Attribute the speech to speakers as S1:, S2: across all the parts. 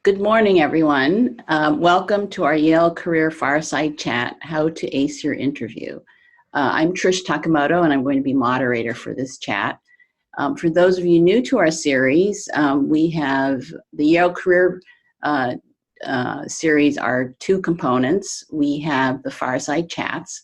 S1: Good morning, everyone. Welcome to our Yale Career Fireside Chat, How to Ace Your Interview. I'm Trish Takamoto, and I'm going to be moderator for this chat. For those of you new to our series, we have the Yale Career series are two components. We have the Fireside Chats,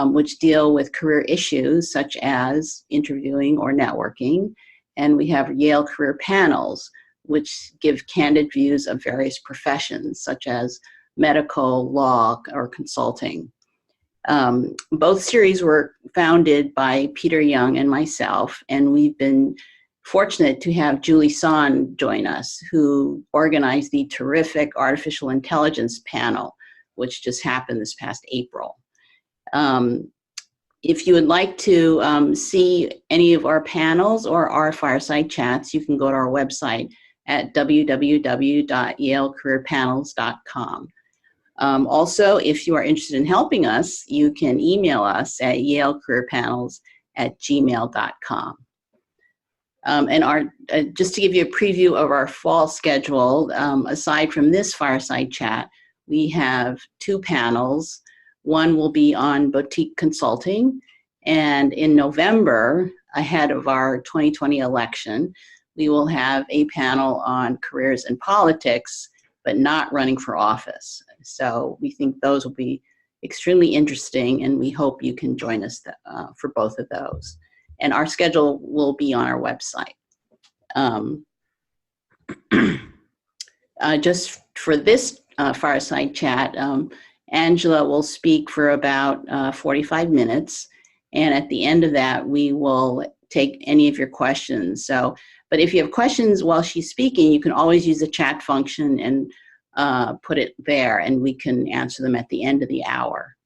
S1: which deal with career issues such as interviewing or networking, and we have Yale Career Panels, which give candid views of various professions, such as medical, law, or consulting. Both series were founded by Peter Young and myself, and we've been fortunate to have Julie Son join us, who organized the terrific Artificial Intelligence panel, which just happened this past April. If you would like to see any of our panels or our fireside chats, you can go to our website at www.yalecareerpanels.com. Also, if you are interested in helping us, you can email us at yalecareerpanels@gmail.com. Just to give you a preview of our fall schedule, aside from this fireside chat, we have two panels. One will be on boutique consulting, and in November, ahead of our 2020 election, we will have a panel on careers in politics, but not running for office. So we think those will be extremely interesting, and we hope you can join us for both of those. And our schedule will be on our website. Just for this fireside chat, Angela will speak for about 45 minutes, and at the end of that, we will take any of your questions. But if you have questions while she's speaking, you can always use the chat function and put it there, and we can answer them at the end of the hour.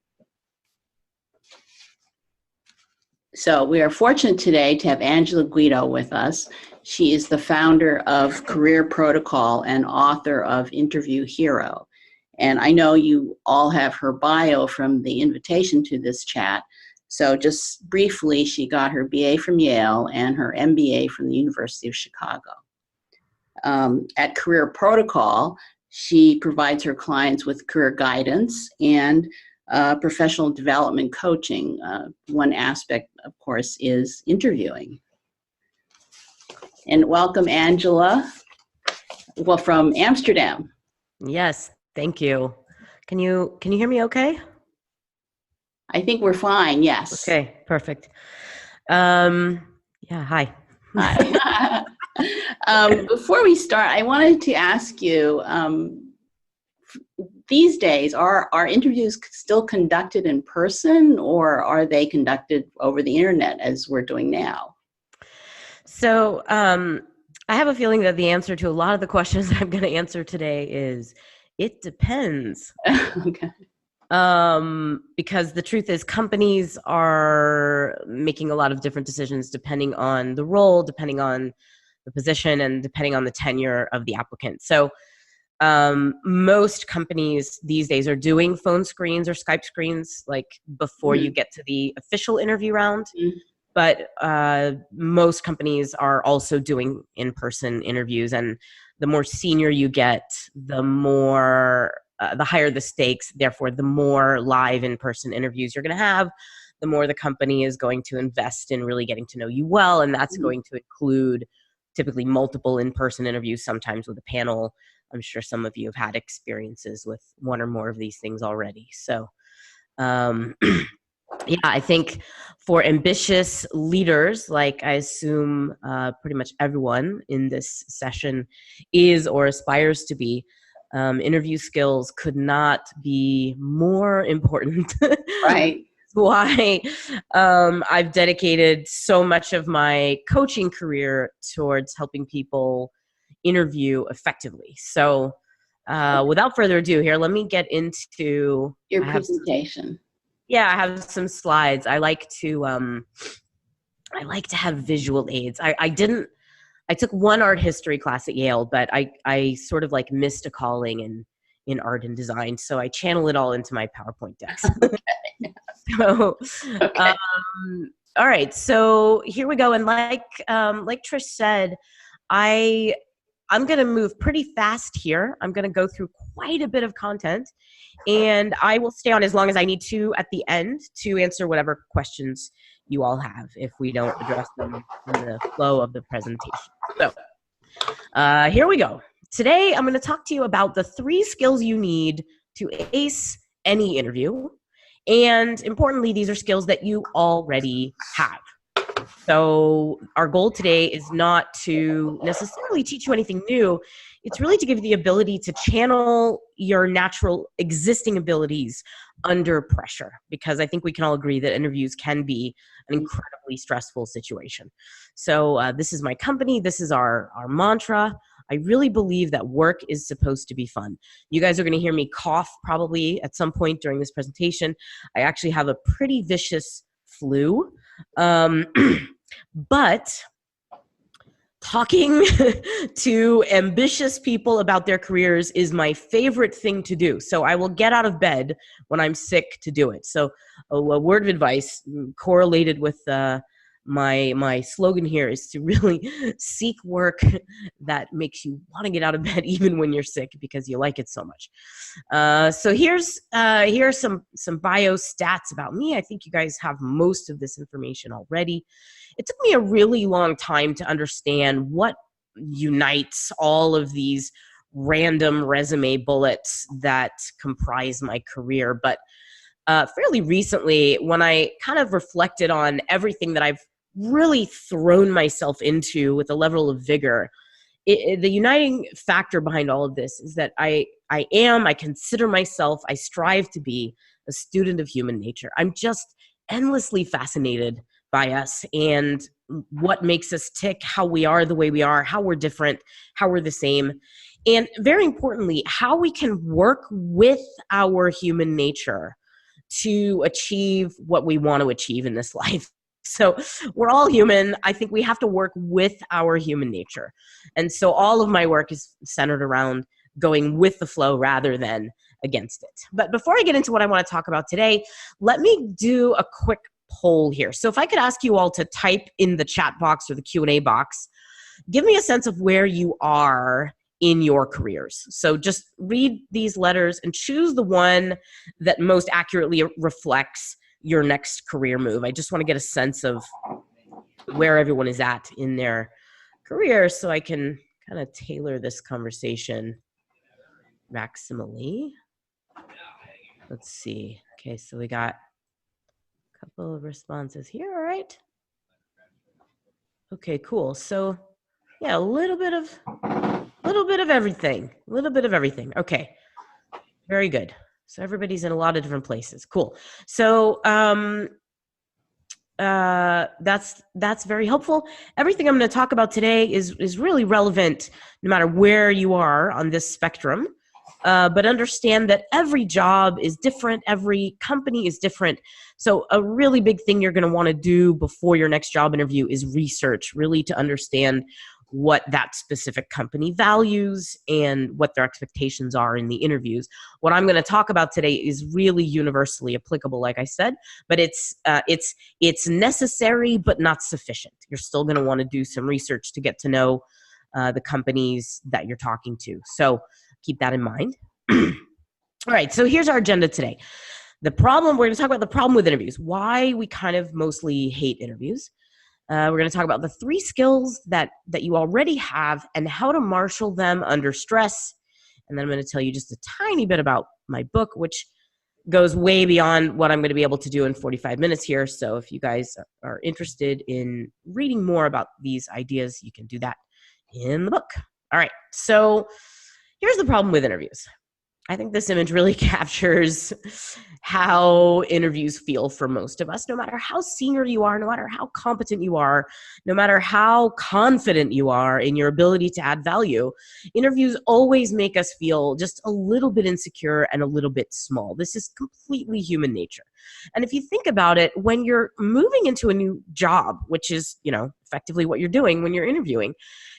S1: So we are fortunate today to have Angela Guido with us. She is the founder of Career Protocol and author of Interview Hero. And I know you all have her bio from the invitation to this chat. So just briefly, she got her BA from Yale and her MBA from the University of Chicago. At Career Protocol, she provides her clients with career guidance and professional development coaching. One aspect, of course, is interviewing. And welcome, Angela, well, from Amsterdam.
S2: Yes, thank you. Can you hear me okay?
S1: I think we're fine, yes.
S2: Okay, perfect. Yeah, hi.
S1: Hi. Before we start, I wanted to ask you, these days, are interviews still conducted in person, or are they conducted over the internet as we're doing now?
S2: So I have a feeling that the answer to a lot of the questions I'm going to answer today is, it depends.
S1: Okay.
S2: Because the truth is, companies are making a lot of different decisions depending on the role, depending on the position, and depending on the tenure of the applicant. So most companies these days are doing phone screens or Skype screens like before you get to the official interview round. But most companies are also doing in-person interviews, and the more senior you get, the more the higher the stakes, therefore the more live in-person interviews you're going to have, the more the company is going to invest in really getting to know you well, and that's going to include typically multiple in-person interviews, sometimes with a panel. I'm sure some of you have had experiences with one or more of these things already. So yeah, I think for ambitious leaders, like I assume pretty much everyone in this session is or aspires to be, interview skills could not be more important.
S1: Right.
S2: Why I've dedicated so much of my coaching career towards helping people interview effectively. So without further ado here, let me get into
S1: your presentation.
S2: I have some slides. I like to have visual aids. I took one art history class at Yale, but I sort of like missed a calling in art and design. So I channel it all into my PowerPoint decks.
S1: Okay.
S2: So,
S1: okay.
S2: All right. So here we go. And like Trish said, I I'm going to move pretty fast here. I'm going to go through quite a bit of content, and I will stay on as long as I need to at the end to answer whatever questions you all have if we don't address them in the flow of the presentation. So here we go. Today, I'm going to talk to you about the 3 skills you need to ace any interview. And importantly, these are skills that you already have. So our goal today is not to necessarily teach you anything new. It's really to give you the ability to channel your natural existing abilities under pressure, because I think we can all agree that interviews can be an incredibly stressful situation. So this is my company. This is our mantra. I really believe that work is supposed to be fun. You guys are going to hear me cough probably at some point during this presentation. I actually have a pretty vicious flu. But talking to ambitious people about their careers is my favorite thing to do. So I will get out of bed when I'm sick to do it. So a word of advice correlated with my slogan here is to really seek work that makes you want to get out of bed even when you're sick because you like it so much. So here's some bio stats about me. I think you guys have most of this information already. It took me a really long time to understand what unites all of these random resume bullets that comprise my career. But fairly recently, when I kind of reflected on everything that I've really thrown myself into with a level of vigor, the uniting factor behind all of this is that I consider myself, I strive to be a student of human nature. I'm just endlessly fascinated by us and what makes us tick, how we are the way we are, how we're different, how we're the same, and very importantly, how we can work with our human nature to achieve what we want to achieve in this life. So we're all human. I think we have to work with our human nature. And so all of my work is centered around going with the flow rather than against it. But before I get into what I want to talk about today, let me do a quick poll here. So if I could ask you all to type in the chat box or the Q&A box, give me a sense of where you are in your careers. So just read these letters and choose the one that most accurately reflects your next career move. I just want to get a sense of where everyone is at in their career so I can kind of tailor this conversation maximally. Let's see. Okay, so we got a couple of responses here. All right. Okay, cool. So yeah, a little bit of everything. A little bit of everything. Okay. Very good. So everybody's in a lot of different places. Cool. So that's very helpful. Everything I'm going to talk about today is really relevant no matter where you are on this spectrum. But understand that every job is different. Every company is different. So a really big thing you're going to want to do before your next job interview is research, really to understand what that specific company values and what their expectations are in the interviews. What I'm going to talk about today is really universally applicable, like I said, but it's necessary but not sufficient. You're still going to want to do some research to get to know the companies that you're talking to. So keep that in mind. All right, so here's our agenda today. We're going to talk about the problem with interviews, why we kind of mostly hate interviews. We're going to talk about the 3 skills that you already have and how to marshal them under stress. And then I'm going to tell you just a tiny bit about my book, which goes way beyond what I'm going to be able to do in 45 minutes here. So if you guys are interested in reading more about these ideas, you can do that in the book. All right, so here's the problem with interviews. I think this image really captures how interviews feel for most of us, no matter how senior you are, no matter how competent you are, no matter how confident you are in your ability to add value. Interviews always make us feel just a little bit insecure and a little bit small. This is completely human nature. And if you think about it, when you're moving into a new job, which is, effectively what you're doing when you're interviewing,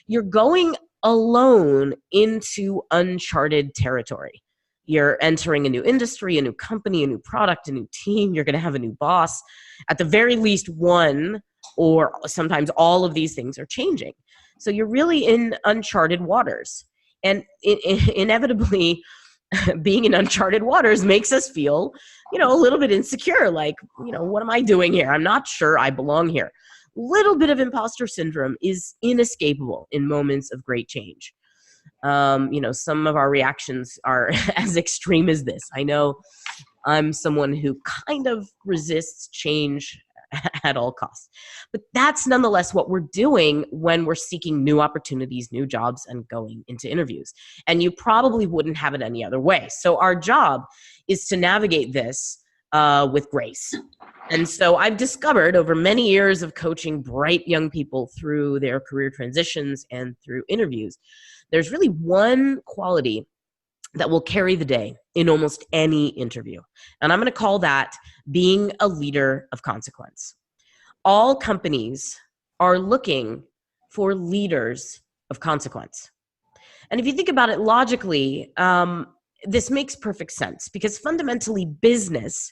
S2: you're going alone into uncharted territory. You're entering a new industry, a new company, a new product, a new team. You're going to have a new boss, at the very least one or sometimes all of these things are changing. So you're really in uncharted waters. And inevitably, being in uncharted waters makes us feel, a little bit insecure. Like, what am I doing here? I'm not sure I belong here. Little bit of imposter syndrome is inescapable in moments of great change. Some of our reactions are as extreme as this. I know I'm someone who kind of resists change at all costs. But that's nonetheless what we're doing when we're seeking new opportunities, new jobs, and going into interviews. And you probably wouldn't have it any other way. So our job is to navigate this with grace. And so I've discovered over many years of coaching bright young people through their career transitions and through interviews, there's really one quality that will carry the day in almost any interview. And I'm going to call that being a leader of consequence. All companies are looking for leaders of consequence. And if you think about it logically, this makes perfect sense because fundamentally business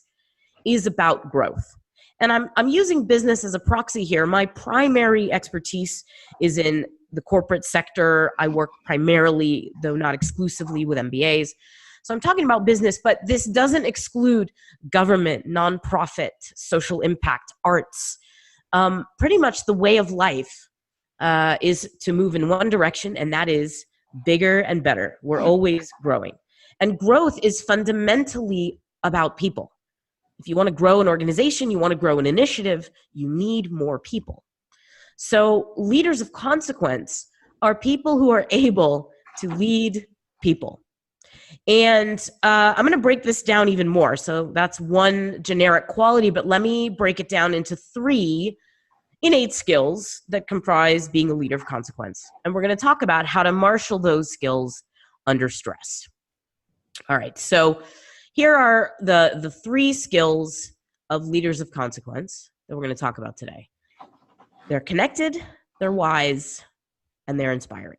S2: is about growth. And I'm using business as a proxy here. My primary expertise is in the corporate sector. I work primarily, though not exclusively, with MBAs. So I'm talking about business, but this doesn't exclude government, nonprofit, social impact, arts. Pretty much the way of life is to move in one direction, and that is bigger and better. We're always growing. And growth is fundamentally about people. If you want to grow an organization, you want to grow an initiative, you need more people. So leaders of consequence are people who are able to lead people. And I'm going to break this down even more. So that's one generic quality, but let me break it down into 3 innate skills that comprise being a leader of consequence. And we're going to talk about how to marshal those skills under stress. All right, so here are the 3 skills of leaders of consequence that we're going to talk about today. They're connected, they're wise, and they're inspiring.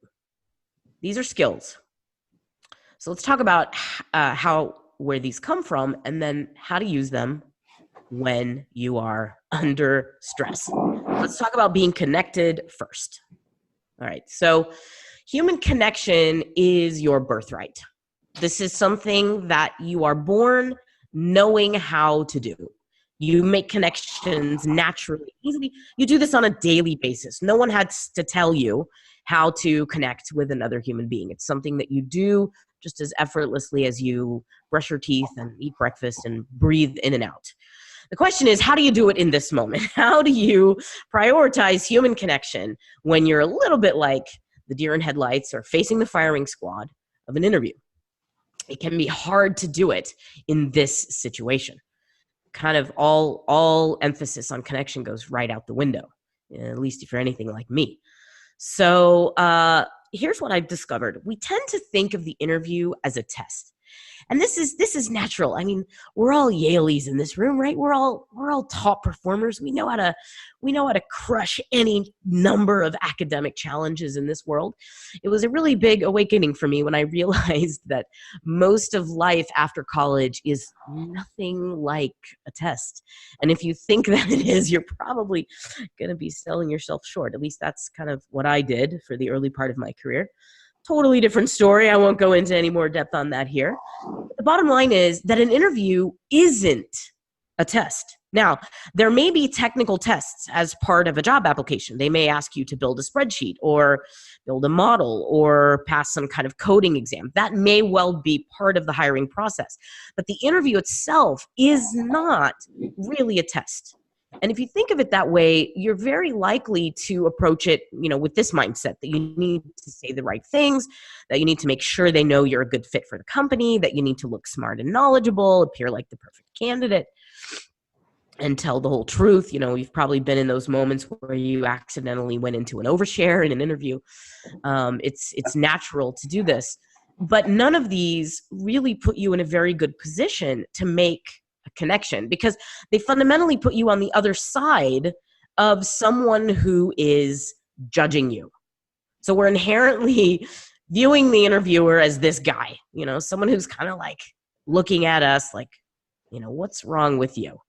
S2: These are skills. So let's talk about where these come from and then how to use them when you are under stress. Let's talk about being connected first. All right, so human connection is your birthright. This is something that you are born knowing how to do. You make connections naturally, easily. You do this on a daily basis. No one has to tell you how to connect with another human being. It's something that you do just as effortlessly as you brush your teeth and eat breakfast and breathe in and out. The question is, how do you do it in this moment? How do you prioritize human connection when you're a little bit like the deer in headlights or facing the firing squad of an interview? It can be hard to do it in this situation. Kind of all emphasis on connection goes right out the window, at least if you're anything like me. So here's what I've discovered. We tend to think of the interview as a test. And this is natural. I mean, we're all Yaleys in this room, right? We're all top performers. We know how to crush any number of academic challenges in this world. It was a really big awakening for me when I realized that most of life after college is nothing like a test. And if you think that it is, you're probably going to be selling yourself short. At least that's kind of what I did for the early part of my career. Totally different story. I won't go into any more depth on that here. The bottom line is that an interview isn't a test. Now, there may be technical tests as part of a job application. They may ask you to build a spreadsheet or build a model or pass some kind of coding exam. That may well be part of the hiring process. But the interview itself is not really a test. And if you think of it that way, you're very likely to approach it, with this mindset that you need to say the right things, that you need to make sure they know you're a good fit for the company, that you need to look smart and knowledgeable, appear like the perfect candidate, and tell the whole truth. You've probably been in those moments where you accidentally went into an overshare in an interview. It's natural to do this, but none of these really put you in a very good position to make a connection, because they fundamentally put you on the other side of someone who is judging you. So we're inherently viewing the interviewer as this guy, someone who's kind of like looking at us like, what's wrong with you?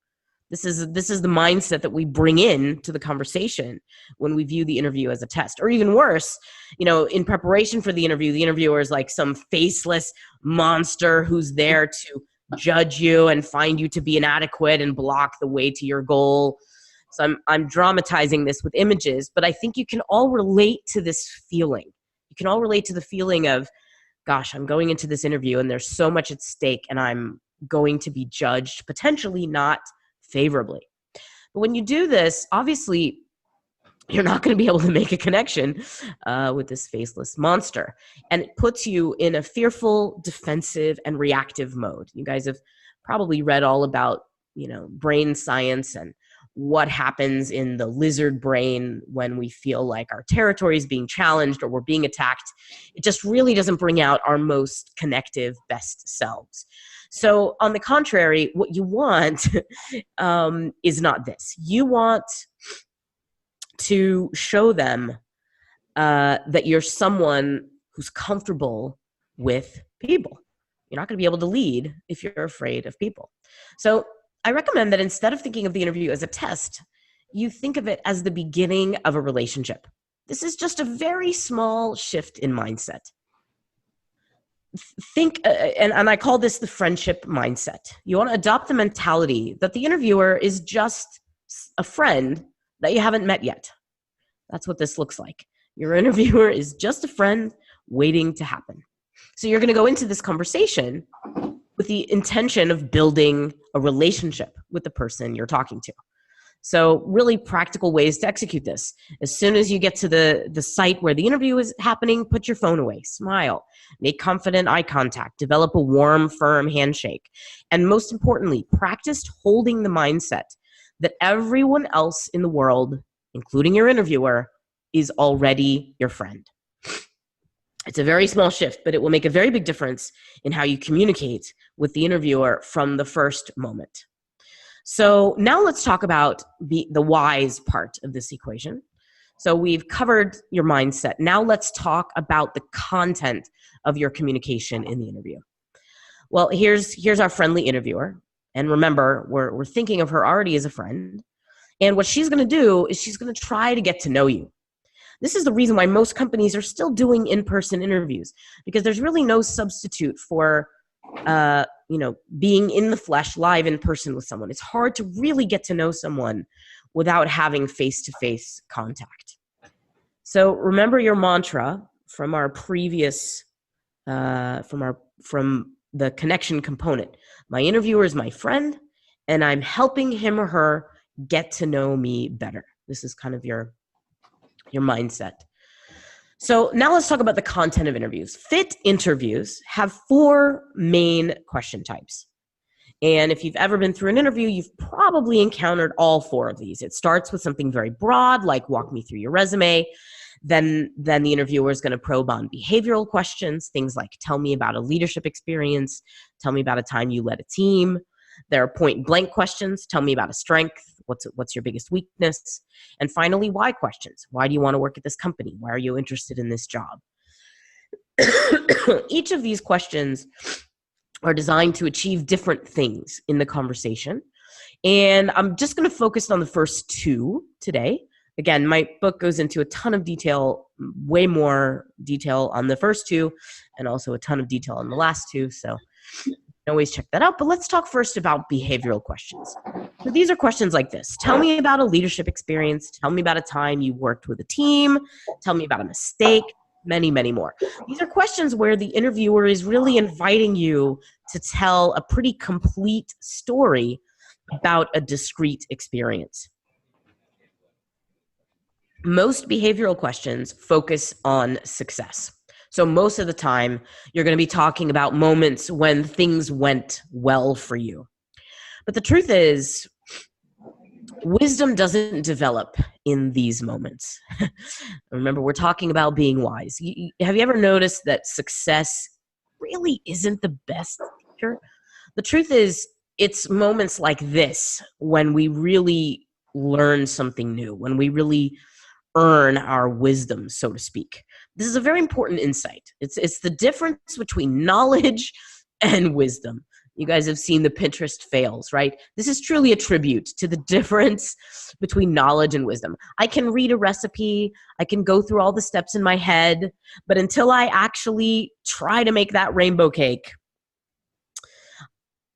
S2: This is the mindset that we bring in to the conversation when we view the interview as a test. Or even worse, in preparation for the interview, the interviewer is like some faceless monster who's there to judge you and find you to be inadequate and block the way to your goal. So I'm dramatizing this with images, but I think you can all relate to this feeling. You can all relate to the feeling of, gosh, I'm going into this interview and there's so much at stake and I'm going to be judged potentially not favorably. But when you do this, obviously, you're not going to be able to make a connection with this faceless monster. And it puts you in a fearful, defensive, and reactive mode. You guys have probably read all about, brain science and what happens in the lizard brain when we feel like our territory is being challenged or we're being attacked. It just really doesn't bring out our most connective, best selves. So on the contrary, what you want is not this. You want to show them that you're someone who's comfortable with people. You're not going to be able to lead if you're afraid of people. So I recommend that instead of thinking of the interview as a test, you think of it as the beginning of a relationship. This is just a very small shift in mindset. Think, and I call this the friendship mindset. You want to adopt the mentality that the interviewer is just a friend that you haven't met yet. That's what this looks like. Your interviewer is just a friend waiting to happen. So you're going to go into this conversation with the intention of building a relationship with the person you're talking to. So really practical ways to execute this. As soon as you get to the site where the interview is happening, put your phone away, smile, make confident eye contact, develop a warm, firm handshake. And most importantly, practice holding the mindset that everyone else in the world, including your interviewer, is already your friend. It's a very small shift, but it will make a very big difference in how you communicate with the interviewer from the first moment. So now let's talk about the whys part of this equation. So we've covered your mindset. Now let's talk about the content of your communication in the interview. Well, here's our friendly interviewer. And remember, we're thinking of her already as a friend. And what she's going to do is she's going to try to get to know you. This is the reason why most companies are still doing in-person interviews, because there's really no substitute for being in the flesh, live in person with someone. It's hard to really get to know someone without having face-to-face contact. So remember your mantra from our previous, from the connection component. My interviewer is my friend, and I'm helping him or her get to know me better. This is kind of your mindset. So now let's talk about the content of interviews. Fit interviews have 4 main question types. And if you've ever been through an interview, you've probably encountered all 4 of these. It starts with something very broad, like walk me through your resume. Then the interviewer is going to probe on behavioral questions, things like tell me about a leadership experience, tell me about a time you led a team. There are point blank questions, tell me about a strength, what's your biggest weakness? And finally, why questions. Why do you want to work at this company? Why are you interested in this job? Each of these questions are designed to achieve different things in the conversation. And I'm just going to focus on the first 2 today. Again, my book goes into a ton of detail, way more detail on the first 2, and also a ton of detail on the last 2. So you can always check that out. But let's talk first about behavioral questions. So these are questions like this. Tell me about a leadership experience. Tell me about a time you worked with a team. Tell me about a mistake. Many, many more. These are questions where the interviewer is really inviting you to tell a pretty complete story about a discrete experience. Most behavioral questions focus on success. So most of the time, you're going to be talking about moments when things went well for you. But the truth is, wisdom doesn't develop in these moments. Remember, we're talking about being wise. Have you ever noticed that success really isn't the best teacher? The truth is, it's moments like this when we really learn something new, when we really earn our wisdom, so to speak. This is a very important insight. It's the difference between knowledge and wisdom. You guys have seen the Pinterest fails, right? This is truly a tribute to the difference between knowledge and wisdom. I can read a recipe, I can go through all the steps in my head, but until I actually try to make that rainbow cake,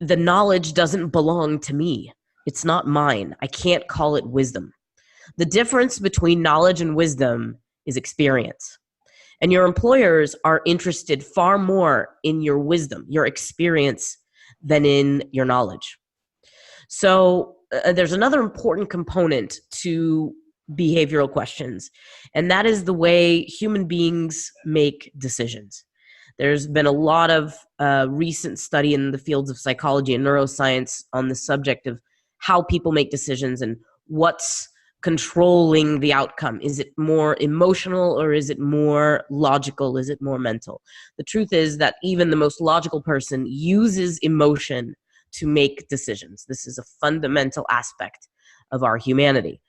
S2: the knowledge doesn't belong to me. It's not mine. I can't call it wisdom. The difference between knowledge and wisdom is experience. And your employers are interested far more in your wisdom, your experience, than in your knowledge. So there's another important component to behavioral questions, and that is the way human beings make decisions. There's been a lot of recent study in the fields of psychology and neuroscience on the subject of how people make decisions and what's controlling the outcome. Is it more emotional or is it more logical? Is it more mental? The truth is that even the most logical person uses emotion to make decisions. This is a fundamental aspect of our humanity.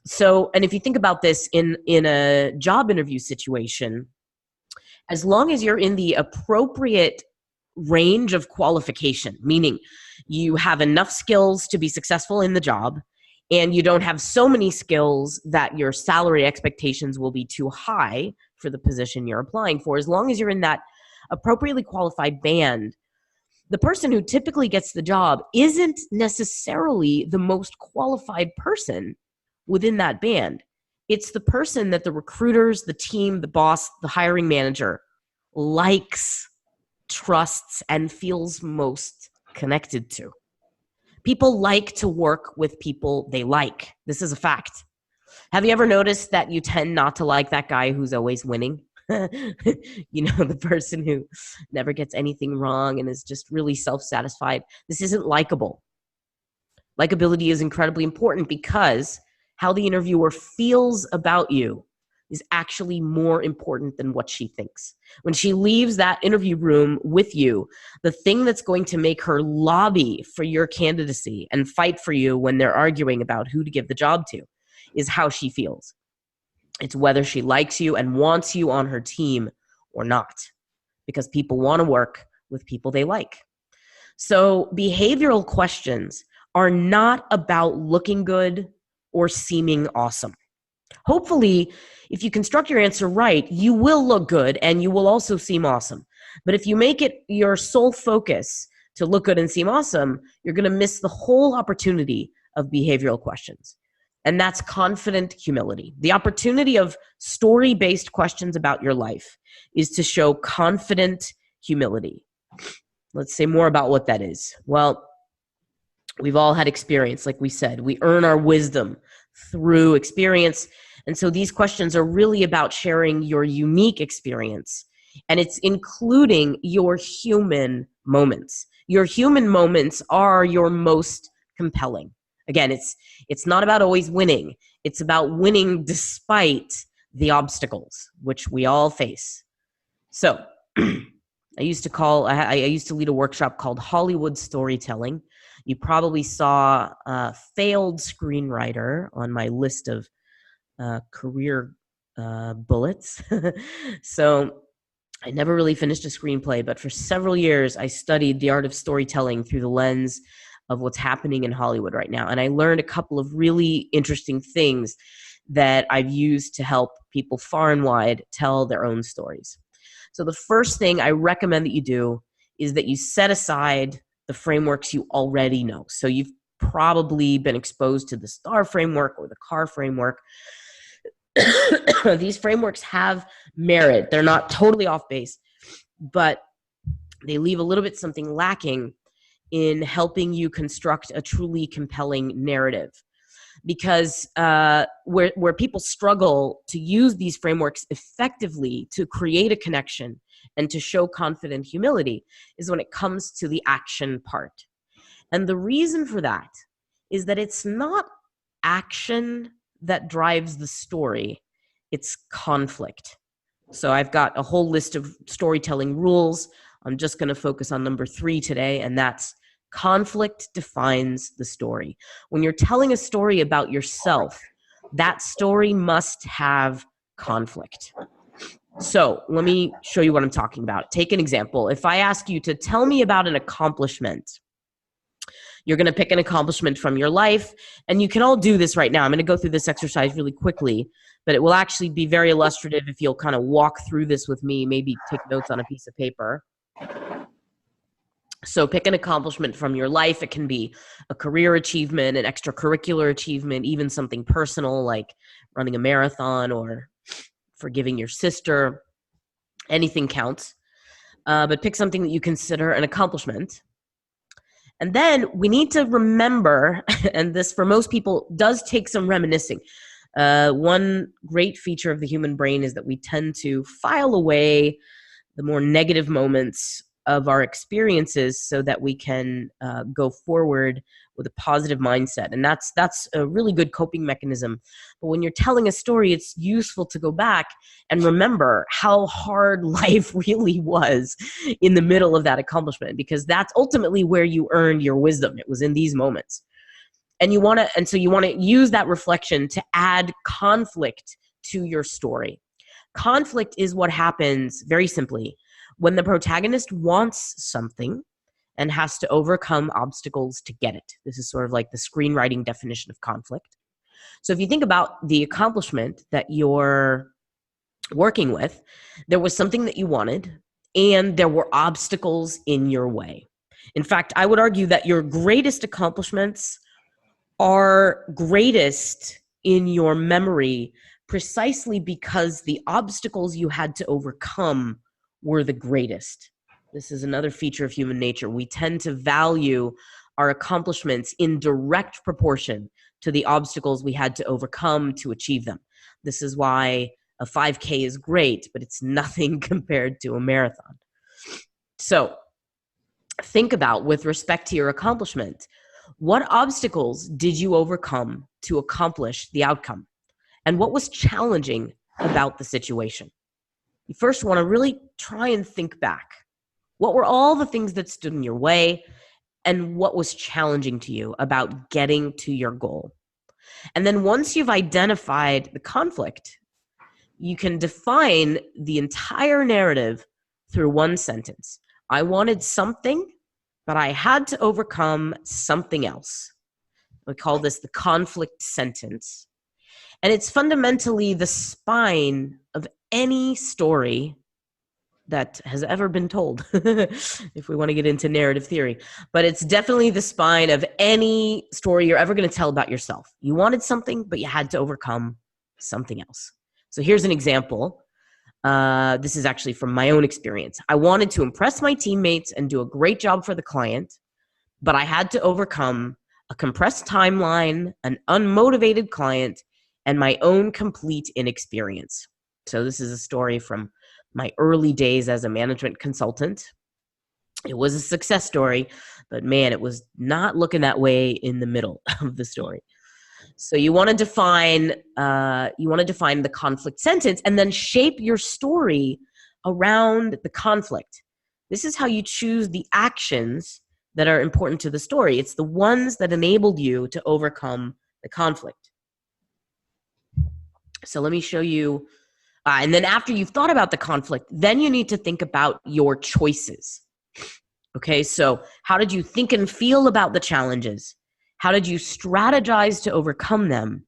S2: So, and if you think about this in a job interview situation, as long as you're in the appropriate range of qualification, meaning you have enough skills to be successful in the job, and you don't have so many skills that your salary expectations will be too high for the position you're applying for, as long as you're in that appropriately qualified band, the person who typically gets the job isn't necessarily the most qualified person within that band. It's the person that the recruiters, the team, the boss, the hiring manager likes, trusts, and feels most connected to. People like to work with people they like. This is a fact. Have you ever noticed that you tend not to like that guy who's always winning? You know, the person who never gets anything wrong and is just really self-satisfied. This isn't likable. Likability is incredibly important because how the interviewer feels about you is actually more important than what she thinks. When she leaves that interview room with you, the thing that's going to make her lobby for your candidacy and fight for you when they're arguing about who to give the job to is how she feels. It's whether she likes you and wants you on her team or not, because people want to work with people they like. So behavioral questions are not about looking good or seeming awesome. Hopefully, if you construct your answer right, you will look good and you will also seem awesome. But if you make it your sole focus to look good and seem awesome, you're going to miss the whole opportunity of behavioral questions. And that's confident humility. The opportunity of story-based questions about your life is to show confident humility. Let's say more about what that is. Well, we've all had experience, like we said. We earn our wisdom through experience. And so these questions are really about sharing your unique experience. And it's including your human moments. Your human moments are your most compelling. Again, it's not about always winning. It's about winning despite the obstacles, which we all face. So I used to lead a workshop called Hollywood Storytelling. You probably saw failed screenwriter on my list of career bullets. So I never really finished a screenplay, but for several years I studied the art of storytelling through the lens of what's happening in Hollywood right now. And I learned a couple of really interesting things that I've used to help people far and wide tell their own stories. So the first thing I recommend that you do is that you set aside the frameworks you already know. So you've probably been exposed to the STAR framework or the CAR framework. These frameworks have merit. They're not totally off base, but they leave a little bit something lacking in helping you construct a truly compelling narrative. Because where people struggle to use these frameworks effectively to create a connection and to show confident humility is when it comes to the action part. And the reason for that is that it's not action that drives the story, it's conflict. So I've got a whole list of storytelling rules. I'm just going to focus on number 3 today, and that's conflict defines the story. When you're telling a story about yourself, that story must have conflict. So let me show you what I'm talking about. Take an example. If I ask you to tell me about an accomplishment, you're going to pick an accomplishment from your life, and you can all do this right now. I'm going to go through this exercise really quickly, but it will actually be very illustrative if you'll kind of walk through this with me, maybe take notes on a piece of paper. So pick an accomplishment from your life. It can be a career achievement, an extracurricular achievement, even something personal like running a marathon or forgiving your sister. Anything counts. But pick something that you consider an accomplishment. And then we need to remember, and this for most people does take some reminiscing. One great feature of the human brain is that we tend to file away the more negative moments of our experiences so that we can go forward with a positive mindset. And that's a really good coping mechanism. But when you're telling a story, it's useful to go back and remember how hard life really was in the middle of that accomplishment, because that's ultimately where you earned your wisdom. It was in these moments. And so you want to use that reflection to add conflict to your story. Conflict is what happens, very simply, when the protagonist wants something and has to overcome obstacles to get it. This is sort of like the screenwriting definition of conflict. So if you think about the accomplishment that you're working with, there was something that you wanted, and there were obstacles in your way. In fact, I would argue that your greatest accomplishments are greatest in your memory precisely because the obstacles you had to overcome were the greatest. This is another feature of human nature. We tend to value our accomplishments in direct proportion to the obstacles we had to overcome to achieve them. This is why a 5K is great, but it's nothing compared to a marathon. So think about, with respect to your accomplishment, what obstacles did you overcome to accomplish the outcome? And what was challenging about the situation? You first want to really try and think back. What were all the things that stood in your way, and what was challenging to you about getting to your goal? And then once you've identified the conflict, you can define the entire narrative through one sentence. I wanted something, but I had to overcome something else. We call this the conflict sentence. And it's fundamentally the spine of any story that has ever been told, if we want to get into narrative theory. But it's definitely the spine of any story you're ever going to tell about yourself. You wanted something, but you had to overcome something else. So here's an example. This is actually from my own experience. I wanted to impress my teammates and do a great job for the client, but I had to overcome a compressed timeline, an unmotivated client, and my own complete inexperience. So this is a story from my early days as a management consultant. It was a success story, but man, it was not looking that way in the middle of the story. So you want to define the conflict sentence and then shape your story around the conflict. This is how you choose the actions that are important to the story. It's the ones that enabled you to overcome the conflict. So let me show you. And then after you've thought about the conflict, then you need to think about your choices. Okay, so how did you think and feel about the challenges? How did you strategize to overcome them?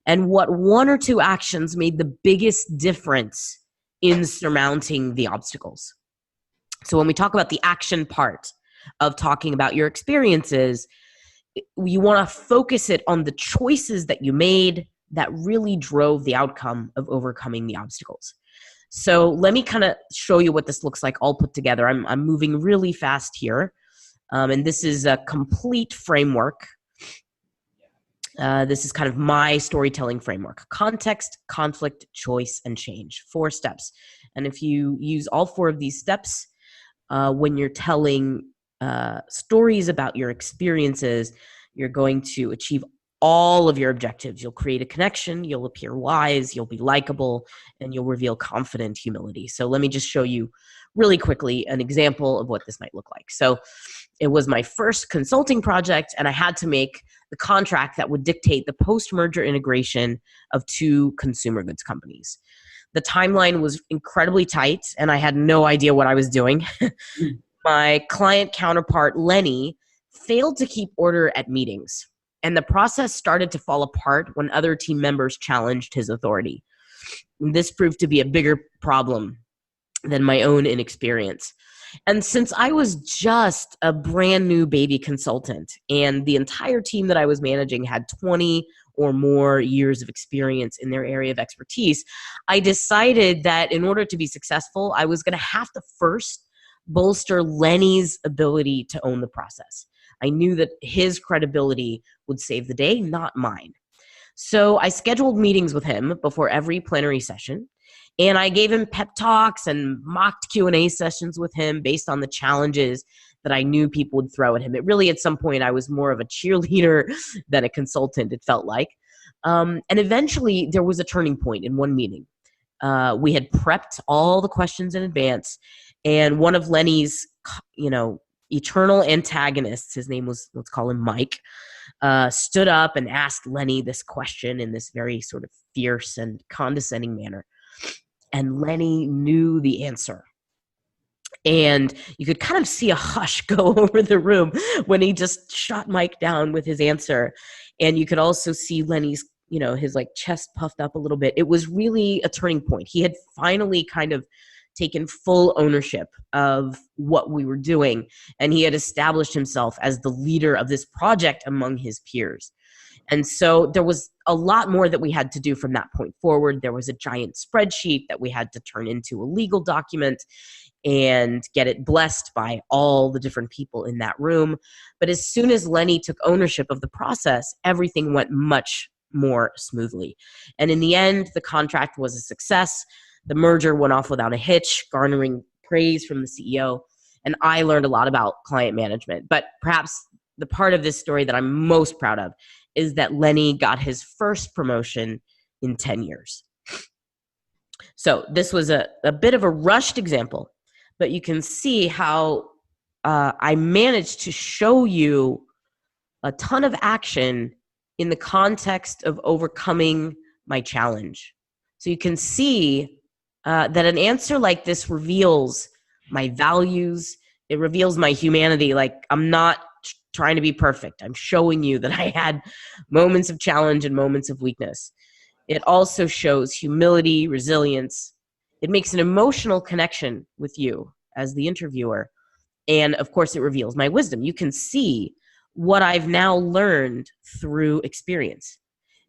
S2: And what one or two actions made the biggest difference in surmounting the obstacles? So when we talk about the action part of talking about your experiences, you want to focus it on the choices that you made that really drove the outcome of overcoming the obstacles. So let me kind of show you what this looks like all put together. I'm moving really fast here. And this is a complete framework. This is kind of my storytelling framework: context, conflict, choice, and change. 4 steps. And if you use all 4 of these steps when you're telling stories about your experiences, you're going to achieve all of your objectives. You'll create a connection, you'll appear wise, you'll be likable, and you'll reveal confident humility. So let me just show you really quickly an example of what this might look like. So it was my first consulting project, and I had to make the contract that would dictate the post-merger integration of 2 consumer goods companies. The timeline was incredibly tight, and I had no idea what I was doing. My client counterpart, Lenny, failed to keep order at meetings, and the process started to fall apart when other team members challenged his authority. This proved to be a bigger problem than my own inexperience. And since I was just a brand new baby consultant and the entire team that I was managing had 20 or more years of experience in their area of expertise, I decided that in order to be successful, I was going to have to first bolster Lenny's ability to own the process. I knew that his credibility would save the day, not mine. So I scheduled meetings with him before every plenary session, and I gave him pep talks and mocked Q&A sessions with him based on the challenges that I knew people would throw at him. It really, at some point, I was more of a cheerleader than a consultant, it felt like. And eventually, there was a turning point in one meeting. We had prepped all the questions in advance, and one of Lenny's, eternal antagonists, his name was, let's call him Mike, stood up and asked Lenny this question in this very sort of fierce and condescending manner. And Lenny knew the answer. And you could kind of see a hush go over the room when he just shot Mike down with his answer. And you could also see Lenny's, his like chest puffed up a little bit. It was really a turning point. He had finally kind of taken full ownership of what we were doing. And he had established himself as the leader of this project among his peers. And so there was a lot more that we had to do from that point forward. There was a giant spreadsheet that we had to turn into a legal document and get it blessed by all the different people in that room. But as soon as Lenny took ownership of the process, everything went much more smoothly. And in the end, the contract was a success. The merger went off without a hitch, garnering praise from the CEO. And I learned a lot about client management. But perhaps the part of this story that I'm most proud of is that Lenny got his first promotion in 10 years. So this was a bit of a rushed example, but you can see how I managed to show you a ton of action in the context of overcoming my challenge. So you can see that an answer like this reveals my values. It reveals my humanity. Like, I'm not trying to be perfect. I'm showing you that I had moments of challenge and moments of weakness. It also shows humility, resilience. It makes an emotional connection with you as the interviewer. And of course, it reveals my wisdom. You can see what I've now learned through experience.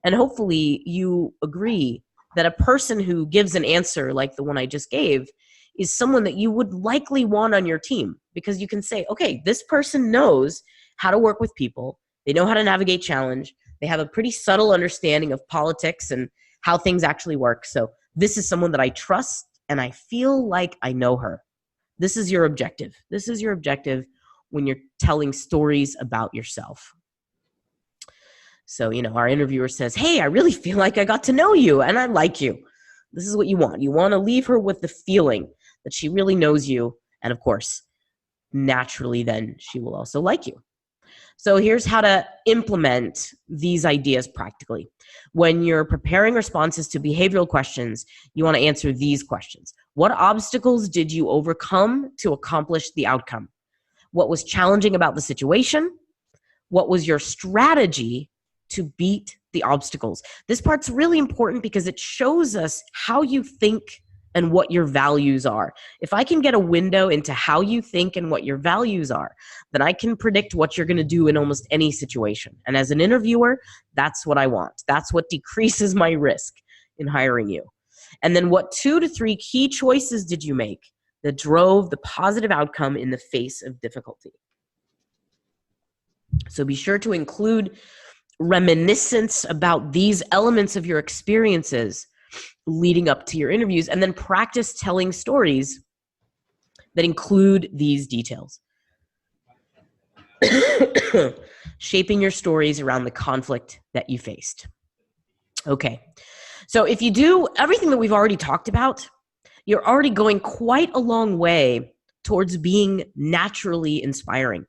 S2: And hopefully you agree that a person who gives an answer like the one I just gave is someone that you would likely want on your team, because you can say, okay, this person knows how to work with people. They know how to navigate challenge. They have a pretty subtle understanding of politics and how things actually work. So this is someone that I trust, and I feel like I know her. This is your objective. This is your objective when you're telling stories about yourself. So, our interviewer says, hey, I really feel like I got to know you and I like you. This is what you want. You want to leave her with the feeling that she really knows you. And of course, naturally, then she will also like you. So here's how to implement these ideas practically. When you're preparing responses to behavioral questions, you want to answer these questions. What obstacles did you overcome to accomplish the outcome? What was challenging about the situation? What was your strategy to beat the obstacles? This part's really important because it shows us how you think and what your values are. If I can get a window into how you think and what your values are, then I can predict what you're going to do in almost any situation. And as an interviewer, that's what I want. That's what decreases my risk in hiring you. And then what 2 to 3 key choices did you make that drove the positive outcome in the face of difficulty? So be sure to include reminiscence about these elements of your experiences leading up to your interviews, and then practice telling stories that include these details. Shaping your stories around the conflict that you faced. Okay, so if you do everything that we've already talked about, you're already going quite a long way towards being naturally inspiring.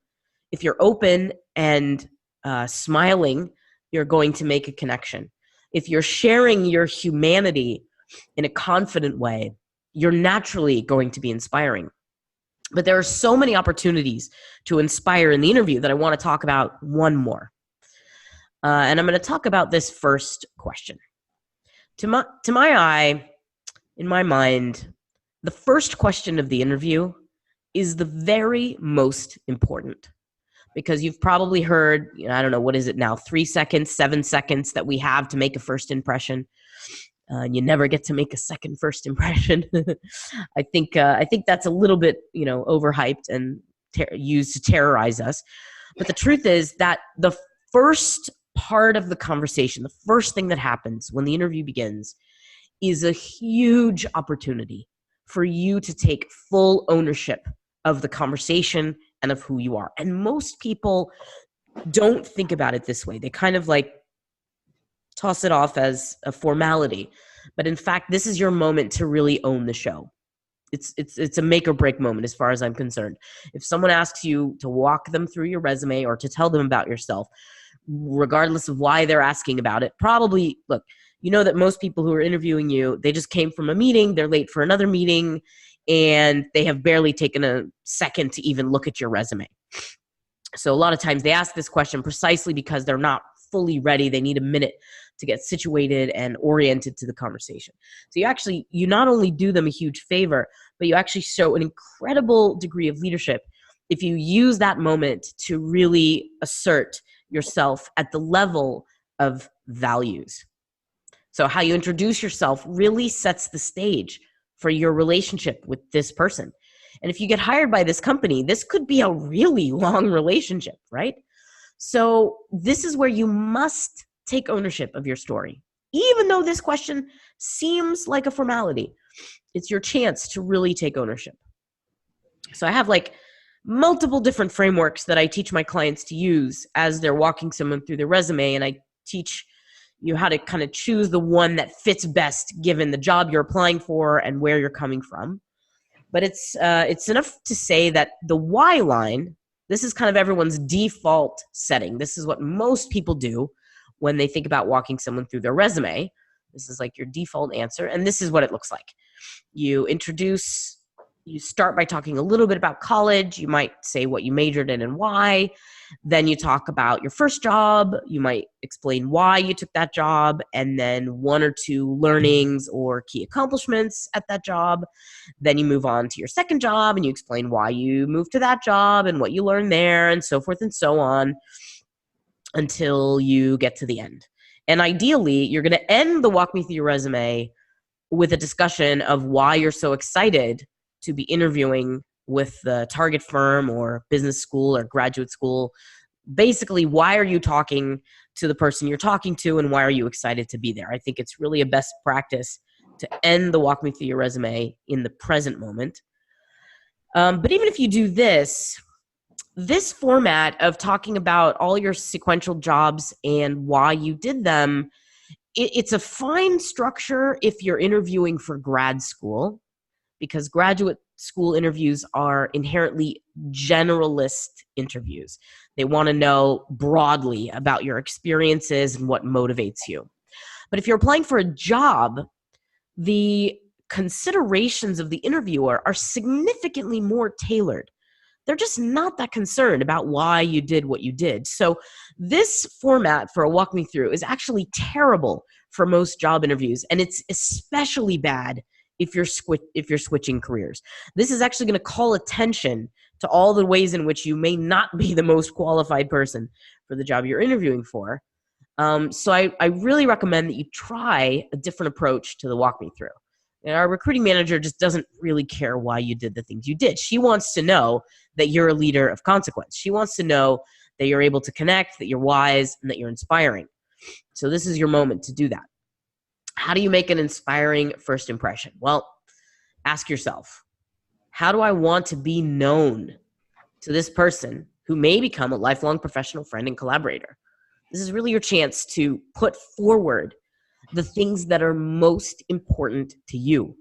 S2: If you're open and smiling, you're going to make a connection. If you're sharing your humanity, in a confident way, you're naturally going to be inspiring. But there are so many opportunities to inspire in the interview that I want to talk about one more. And I'm going to talk about this first question. To my eye, in my mind, the first question of the interview is the very most important, because you've probably heard, I don't know, what is it now, 3 seconds, 7 seconds that we have to make a first impression. You never get to make a second first impression. I think that's a little bit, overhyped and used to terrorize us. But the truth is that the first part of the conversation, the first thing that happens when the interview begins, is a huge opportunity for you to take full ownership of the conversation and of who you are. And most people don't think about it this way. They kind of toss it off as a formality. But in fact, this is your moment to really own the show. It's a make or break moment as far as I'm concerned. If someone asks you to walk them through your resume or to tell them about yourself, regardless of why they're asking about it, probably, look, you know that most people who are interviewing you, they just came from a meeting, they're late for another meeting, and they have barely taken a second to even look at your resume. So a lot of times they ask this question precisely because they're not fully ready. They need a minute to get situated and oriented to the conversation. So you not only do them a huge favor, but you actually show an incredible degree of leadership if you use that moment to really assert yourself at the level of values. So how you introduce yourself really sets the stage for your relationship with this person. And if you get hired by this company, this could be a really long relationship, right? So this is where you must take ownership of your story. Even though this question seems like a formality, it's your chance to really take ownership. So I have multiple different frameworks that I teach my clients to use as they're walking someone through their resume, and I teach you how to kind of choose the one that fits best given the job you're applying for and where you're coming from. But it's enough to say that the why line, this is kind of everyone's default setting. This is what most people do when they think about walking someone through their resume. This is your default answer, and this is what it looks like. You start by talking a little bit about college. You might say what you majored in and why. Then you talk about your first job. You might explain why you took that job, and then 1 or 2 learnings or key accomplishments at that job. Then you move on to your second job, and you explain why you moved to that job and what you learned there, and so forth and so on, until you get to the end. And ideally, you're going to end the walk me through your resume with a discussion of why you're so excited to be interviewing with the target firm or business school or graduate school. Basically, why are you talking to the person you're talking to, and why are you excited to be there? I think it's really a best practice to end the walk me through your resume in the present moment. But even if you do this format of talking about all your sequential jobs and why you did them, it's a fine structure if you're interviewing for grad school, because graduate school interviews are inherently generalist interviews. They want to know broadly about your experiences and what motivates you. But if you're applying for a job, the considerations of the interviewer are significantly more tailored. They're just not that concerned about why you did what you did. So this format for a walk me through is actually terrible for most job interviews, and it's especially bad if you're switching careers. This is actually going to call attention to all the ways in which you may not be the most qualified person for the job you're interviewing for. So I really recommend that you try a different approach to the walk me through. And our recruiting manager just doesn't really care why you did the things you did. She wants to know that you're a leader of consequence. She wants to know that you're able to connect, that you're wise, and that you're inspiring. So this is your moment to do that. How do you make an inspiring first impression? Well, ask yourself, how do I want to be known to this person who may become a lifelong professional friend and collaborator? This is really your chance to put forward the things that are most important to you.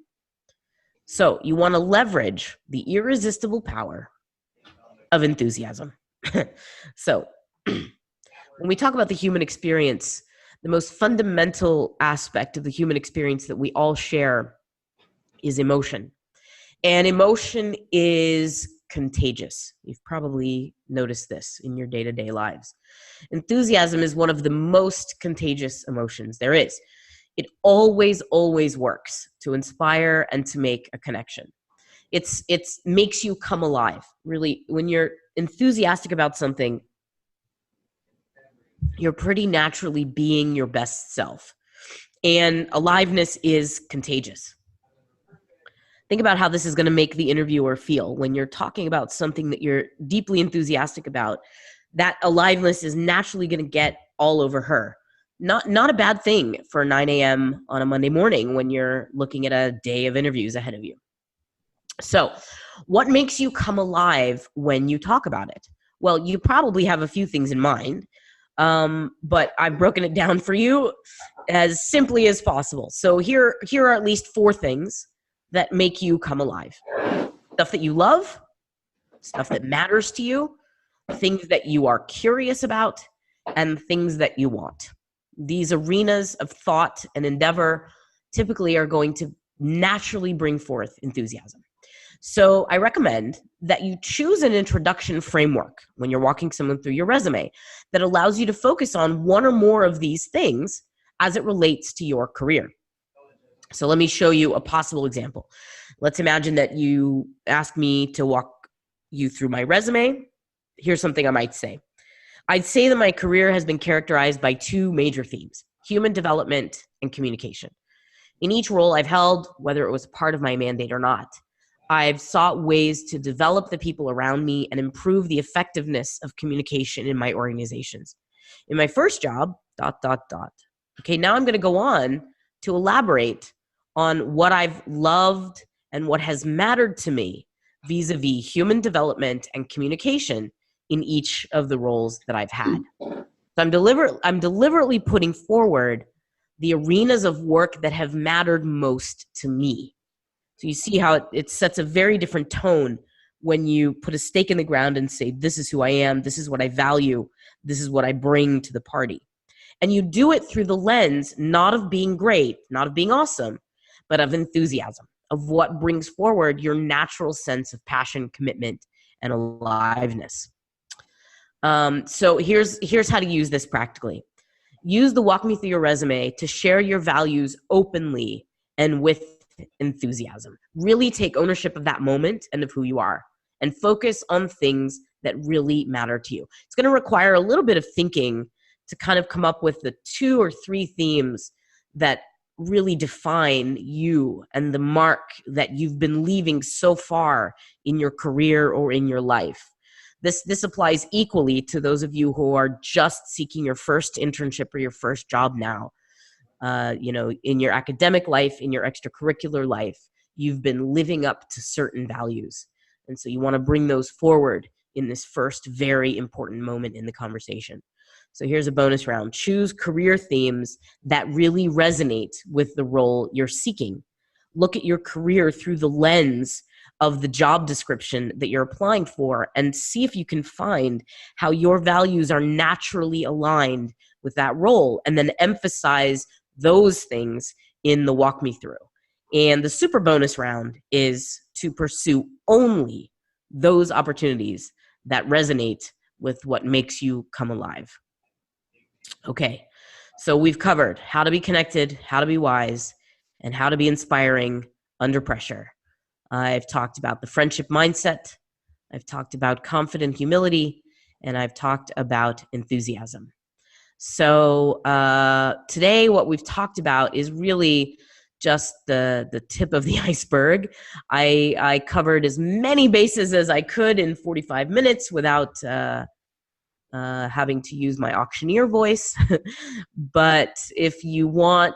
S2: So you want to leverage the irresistible power of enthusiasm. So when we talk about the human experience, The most fundamental aspect of the human experience that we all share is emotion. And emotion is contagious. You've probably noticed this in your day-to-day lives. Enthusiasm is one of the most contagious emotions there is. It always, always works to inspire and to make a connection. It makes you come alive. Really, when you're enthusiastic about something, you're pretty naturally being your best self. And aliveness is contagious. Think about how this is going to make the interviewer feel when you're talking about something that you're deeply enthusiastic about. That aliveness is naturally going to get all over her. Not a bad thing for 9 a.m. on a Monday morning when you're looking at a day of interviews ahead of you. So, what makes you come alive when you talk about it? Well, you probably have a few things in mind, but I've broken it down for you as simply as possible. So here are at least 4 things that make you come alive. Stuff that you love, stuff that matters to you, things that you are curious about, and things that you want. These arenas of thought and endeavor typically are going to naturally bring forth enthusiasm. So I recommend that you choose an introduction framework when you're walking someone through your resume that allows you to focus on one or more of these things as it relates to your career. So let me show you a possible example. Let's imagine that you ask me to walk you through my resume. Here's something I might say. I'd say that my career has been characterized by 2 major themes: human development and communication. In each role I've held, whether it was part of my mandate or not, I've sought ways to develop the people around me and improve the effectiveness of communication in my organizations. In my first job, ... Okay, now I'm going to go on to elaborate on what I've loved and what has mattered to me vis-a-vis human development and communication in each of the roles that I've had. So I'm deliberately putting forward the arenas of work that have mattered most to me. So you see how it sets a very different tone when you put a stake in the ground and say, this is who I am, this is what I value, this is what I bring to the party. And you do it through the lens, not of being great, not of being awesome, but of enthusiasm, of what brings forward your natural sense of passion, commitment, and aliveness. So here's how to use this practically. Use the Walk Me Through Your Resume to share your values openly and with enthusiasm. Really take ownership of that moment and of who you are, and focus on things that really matter to you. It's going to require a little bit of thinking to kind of come up with the 2 or 3 themes that really define you and the mark that you've been leaving so far in your career or in your life. This applies equally to those of you who are just seeking your first internship or your first job now. In your academic life, in your extracurricular life, you've been living up to certain values. And so you want to bring those forward in this first very important moment in the conversation. So here's a bonus round. Choose career themes that really resonate with the role you're seeking. Look at your career through the lens of the job description that you're applying for and see if you can find how your values are naturally aligned with that role, and then emphasize those things in the walk me through. And the super bonus round is to pursue only those opportunities that resonate with what makes you come alive. Okay, so we've covered how to be connected, how to be wise, and how to be inspiring under pressure. I've talked about the friendship mindset. I've talked about confident humility, and I've talked about enthusiasm. So today what we've talked about is really just the tip of the iceberg. I covered as many bases as I could in 45 minutes without having to use my auctioneer voice. But if you want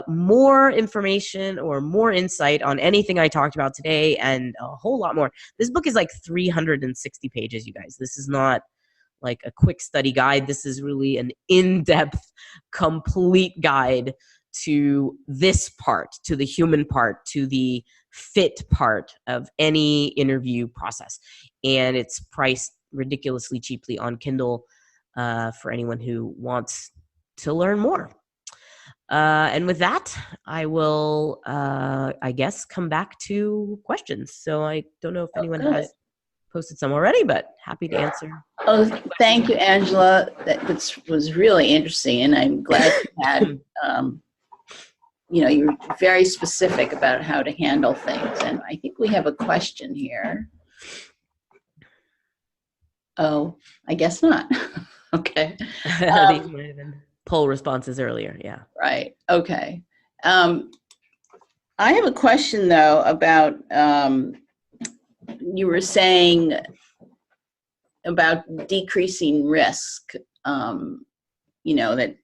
S2: more information or more insight on anything I talked about today and a whole lot more, this book is like 360 pages, you guys. This is not like a quick study guide. This is really an in-depth, complete guide to this part, to the human part, to the fit part of any interview process. And it's priced ridiculously cheaply on Kindle for anyone who wants to learn more. And with that, I will, I guess, come back to questions. So I don't know if anyone has posted some already, but happy to answer.
S1: Oh, thank you, Angela. That was really interesting, and I'm glad you had, you were very specific about how to handle things. And I think we have a question here. Oh, I guess not. Okay.
S2: These might have been poll responses earlier. Yeah.
S1: Right. Okay. I have a question though about you were saying about decreasing risk. That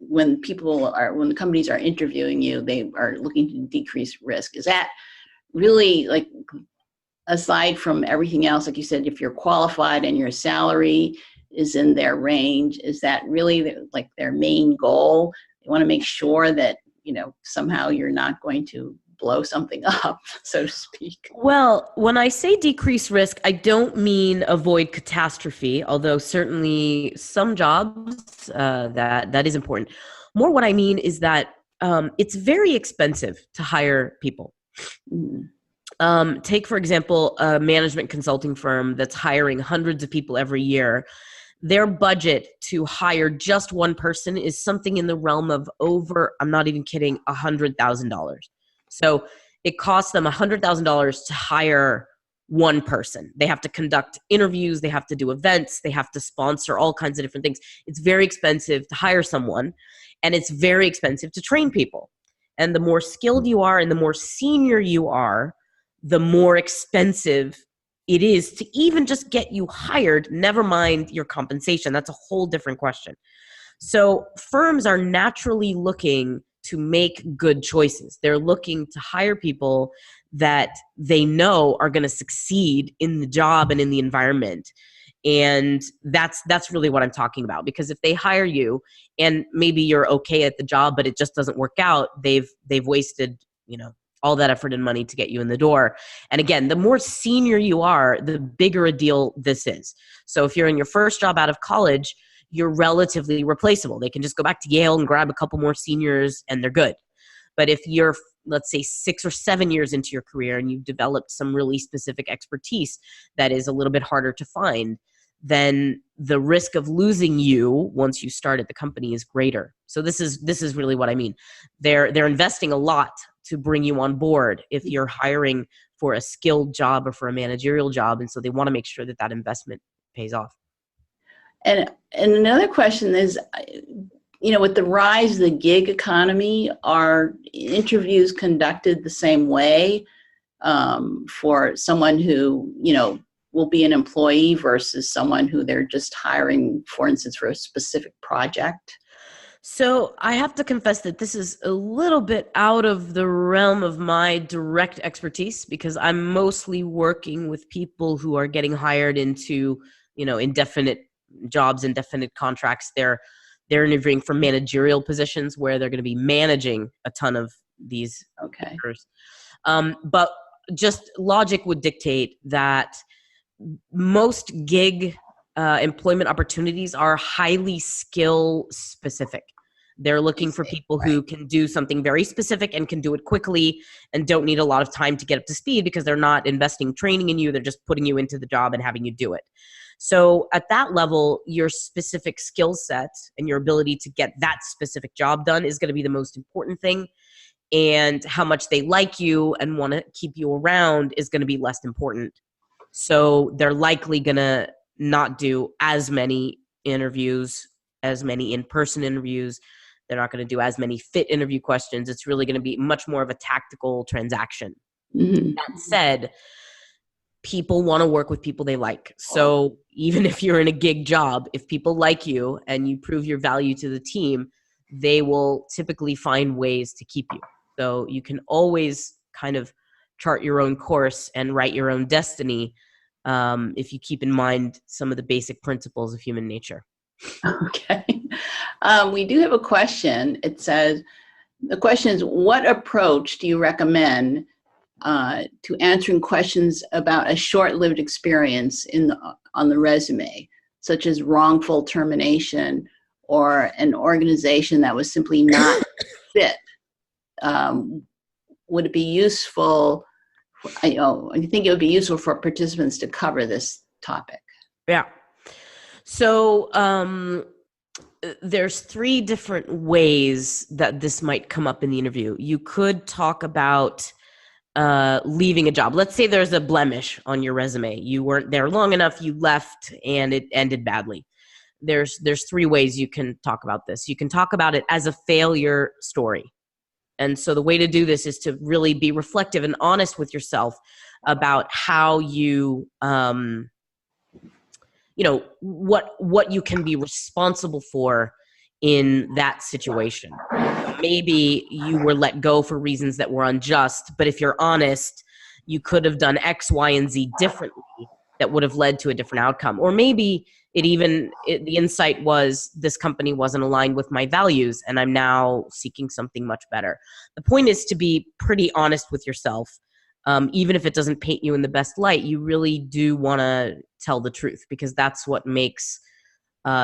S1: when the companies are interviewing you, they are looking to decrease risk. Is that really, like, aside from everything else, like you said, if you're qualified and your salary is in their range, is that really their main goal? They want to make sure that, somehow you're not going to blow something up, so to speak.
S2: Well, when I say decrease risk, I don't mean avoid catastrophe, although certainly some jobs that is important. More what I mean is that it's very expensive to hire people. Take, for example, a management consulting firm that's hiring hundreds of people every year. Their budget to hire just one person is something in the realm of over, I'm not even kidding, $100,000. So it costs them $100,000 to hire one person. They have to conduct interviews, they have to do events, they have to sponsor all kinds of different things. It's very expensive to hire someone, and it's very expensive to train people. And the more skilled you are and the more senior you are, the more expensive it is to even just get you hired, never mind your compensation. That's a whole different question. So firms are naturally looking to make good choices. They're looking to hire people that they know are going to succeed in the job and in the environment. And that's really what I'm talking about. Because if they hire you and maybe you're okay at the job, but it just doesn't work out, they've wasted, all that effort and money to get you in the door. And again, the more senior you are, the bigger a deal this is. So if you're in your first job out of college, you're relatively replaceable. They can just go back to Yale and grab a couple more seniors and they're good. But if you're, let's say, 6 or 7 years into your career and you've developed some really specific expertise that is a little bit harder to find, then the risk of losing you once you start at the company is greater. So this is really what I mean. They're investing a lot to bring you on board if you're hiring for a skilled job or for a managerial job. And so they want to make sure that that investment pays off.
S1: And another question is, with the rise of the gig economy, are interviews conducted the same way for someone who, will be an employee versus someone who they're just hiring, for instance, for a specific project?
S2: So I have to confess that this is a little bit out of the realm of my direct expertise because I'm mostly working with people who are getting hired into, indefinite jobs, indefinite contracts. They're interviewing for managerial positions where they're going to be managing a ton of these workers. But just logic would dictate that most gig employment opportunities are highly skill specific. They're looking for people who can do something very specific and can do it quickly and don't need a lot of time to get up to speed because they're not investing training in you. They're just putting you into the job and having you do it. So at that level, your specific skill set and your ability to get that specific job done is going to be the most important thing. And how much they like you and want to keep you around is going to be less important. So they're likely going to not do as many interviews, as many in-person interviews. They're not going to do as many fit interview questions. It's really going to be much more of a tactical transaction. Mm-hmm. That said, people want to work with people they like. So even if you're in a gig job, if people like you and you prove your value to the team, they will typically find ways to keep you. So you can always kind of chart your own course and write your own destiny if you keep in mind some of the basic principles of human nature.
S1: Okay. We do have a question. It says, the question is, what approach do you recommend to answering questions about a short-lived experience on the resume, such as wrongful termination or an organization that was simply not fit, would it be useful? I think it would be useful for participants to cover this topic.
S2: Yeah. So there's 3 different ways that this might come up in the interview. You could talk about leaving a job. Let's say there's a blemish on your resume. You weren't there long enough, you left, and it ended badly. There's 3 ways you can talk about this. You can talk about it as a failure story. And so the way to do this is to really be reflective and honest with yourself about how you, what you can be responsible for in that situation. Maybe you were let go for reasons that were unjust, but if you're honest, you could have done X, Y, and Z differently that would have led to a different outcome. Or maybe the insight was this company wasn't aligned with my values and I'm now seeking something much better. The point is to be pretty honest with yourself. Even if it doesn't paint you in the best light, you really do want to tell the truth, because that's what makes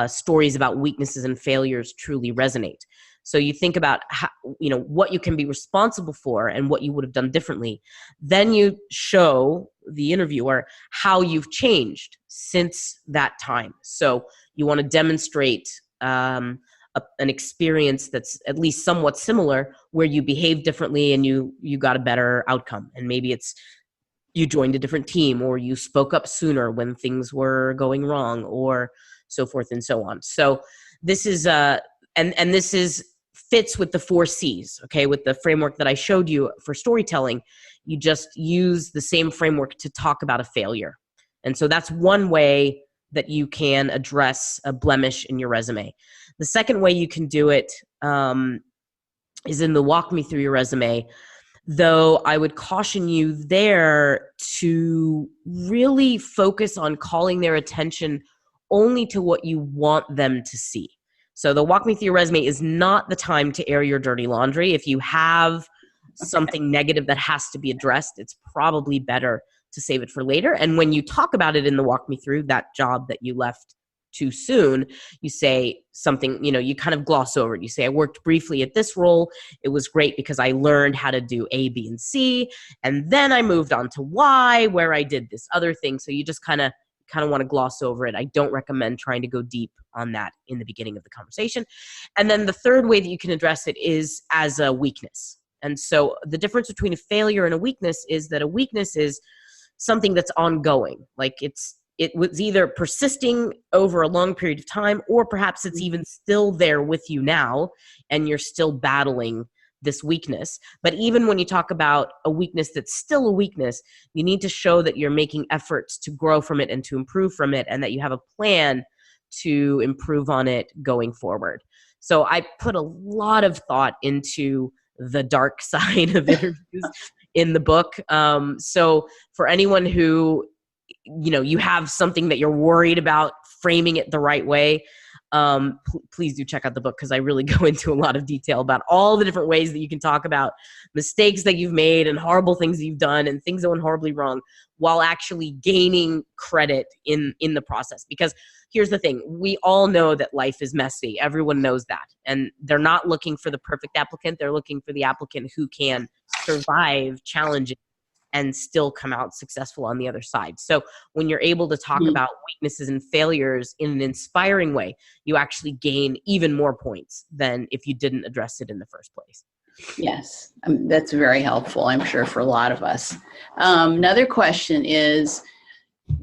S2: stories about weaknesses and failures truly resonate. So you think about how, what you can be responsible for and what you would have done differently. Then you show the interviewer how you've changed since that time. So you want to demonstrate an experience that's at least somewhat similar, where you behaved differently and you got a better outcome. And maybe it's you joined a different team, or you spoke up sooner when things were going wrong, or so forth and so on. So this is and this is fits with the 4 C's, okay? With the framework that I showed you for storytelling, you just use the same framework to talk about a failure. And so that's one way that you can address a blemish in your resume. The second way you can do it is in the walk me through your resume, though I would caution you there to really focus on calling their attention only to what you want them to see. So the walk me through your resume is not the time to air your dirty laundry. If you have something negative that has to be addressed, it's probably better to save it for later. And when you talk about it in the walk me through, that job that you left too soon, you say something, you kind of gloss over it. You say, I worked briefly at this role. It was great because I learned how to do A, B, and C. And then I moved on to Y, where I did this other thing. So you just kind of want to gloss over it. I don't recommend trying to go deep on that in the beginning of the conversation. And then the third way that you can address it is as a weakness. And so the difference between a failure and a weakness is that a weakness is something that's ongoing. Like it was either persisting over a long period of time, or perhaps it's even still there with you now and you're still battling this weakness. But even when you talk about a weakness that's still a weakness, you need to show that you're making efforts to grow from it and to improve from it, and that you have a plan to improve on it going forward. So I put a lot of thought into the dark side of interviews in the book. So for anyone who, you have something that you're worried about framing it the right way, please do check out the book, because I really go into a lot of detail about all the different ways that you can talk about mistakes that you've made and horrible things that you've done and things that went horribly wrong, while actually gaining credit in the process. Because here's the thing, we all know that life is messy. Everyone knows that. And they're not looking for the perfect applicant. They're looking for the applicant who can survive challenges and still come out successful on the other side. So when you're able to talk about weaknesses and failures in an inspiring way, you actually gain even more points than if you didn't address it in the first place.
S1: Yes, that's very helpful, I'm sure, for a lot of us. Another question is,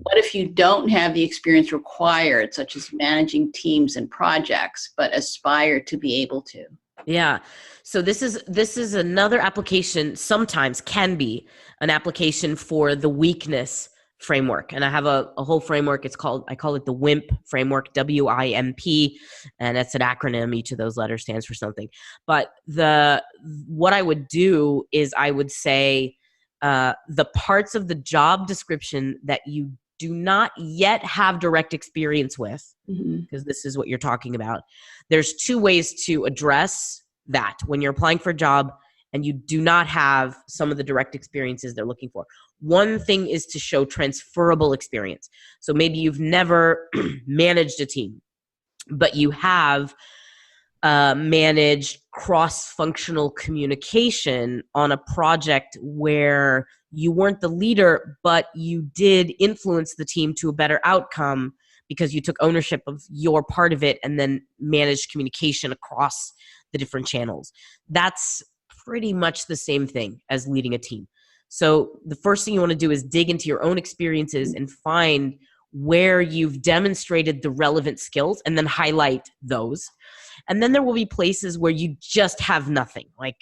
S1: what if you don't have the experience required, such as managing teams and projects, but aspire to be able to?
S2: Yeah. So this is another application, sometimes can be an application for the weakness framework. And I have a whole framework. I call it the WIMP framework, WIMP, and that's an acronym. Each of those letters stands for something. But what I would do is I would say the parts of the job description that you do not yet have direct experience with, because this is what you're talking about. There's 2 ways to address that when you're applying for a job and you do not have some of the direct experiences they're looking for. One thing is to show transferable experience. So maybe you've never managed a team. but you have managed cross-functional communication on a project where you weren't the leader, but you did influence the team to a better outcome because you took ownership of your part of it and then managed communication across the different channels. That's pretty much the same thing as leading a team. So the first thing you want to do is dig into your own experiences and find where you've demonstrated the relevant skills and then highlight those. And then there will be places where you just have nothing. Like,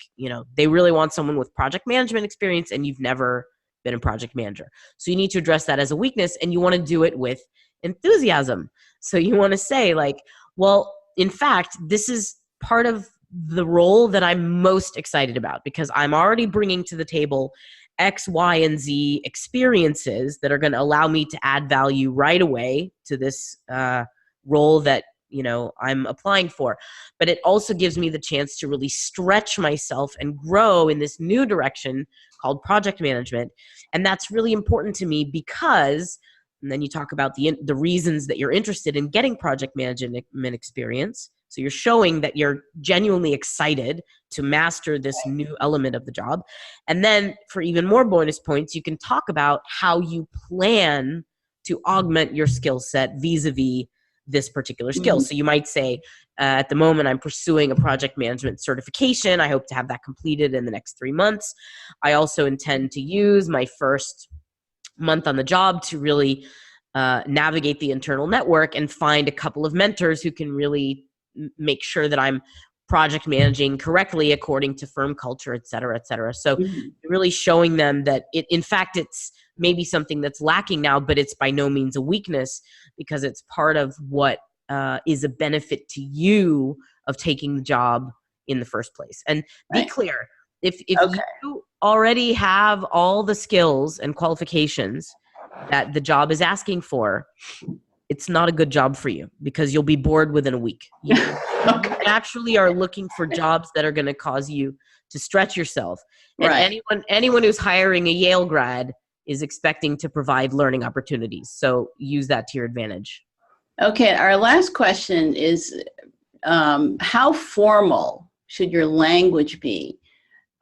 S2: they really want someone with project management experience and you've never been a project manager. So you need to address that as a weakness, and you want to do it with enthusiasm. So you want to say like, well, in fact, this is part of the role that I'm most excited about because I'm already bringing to the table X, Y, and Z experiences that are going to allow me to add value right away to this role that I'm applying for. But it also gives me the chance to really stretch myself and grow in this new direction called project management. And that's really important to me because, and then you talk about the reasons that you're interested in getting project management experience. So you're showing that you're genuinely excited to master this new element of the job. And then for even more bonus points, you can talk about how you plan to augment your skill set vis-a-vis this particular skill.
S1: Mm-hmm.
S2: So you might say, at the moment, I'm pursuing a project management certification. I hope to have that completed in the next 3 months. I also intend to use my first month on the job to really navigate the internal network and find a couple of mentors who can really make sure that I'm project managing correctly according to firm culture, et cetera, et cetera. So really showing them that in fact, it's maybe something that's lacking now, but it's by no means a weakness because it's part of what is a benefit to you of taking the job in the first place. And be clear, if you already have all the skills and qualifications that the job is asking for, it's not a good job for you because you'll be bored within a week. You naturally are looking for jobs that are going to cause you to stretch yourself. And anyone who's hiring a Yale grad is expecting to provide learning opportunities. So use that to your advantage.
S1: Okay, our last question is, how formal should your language be?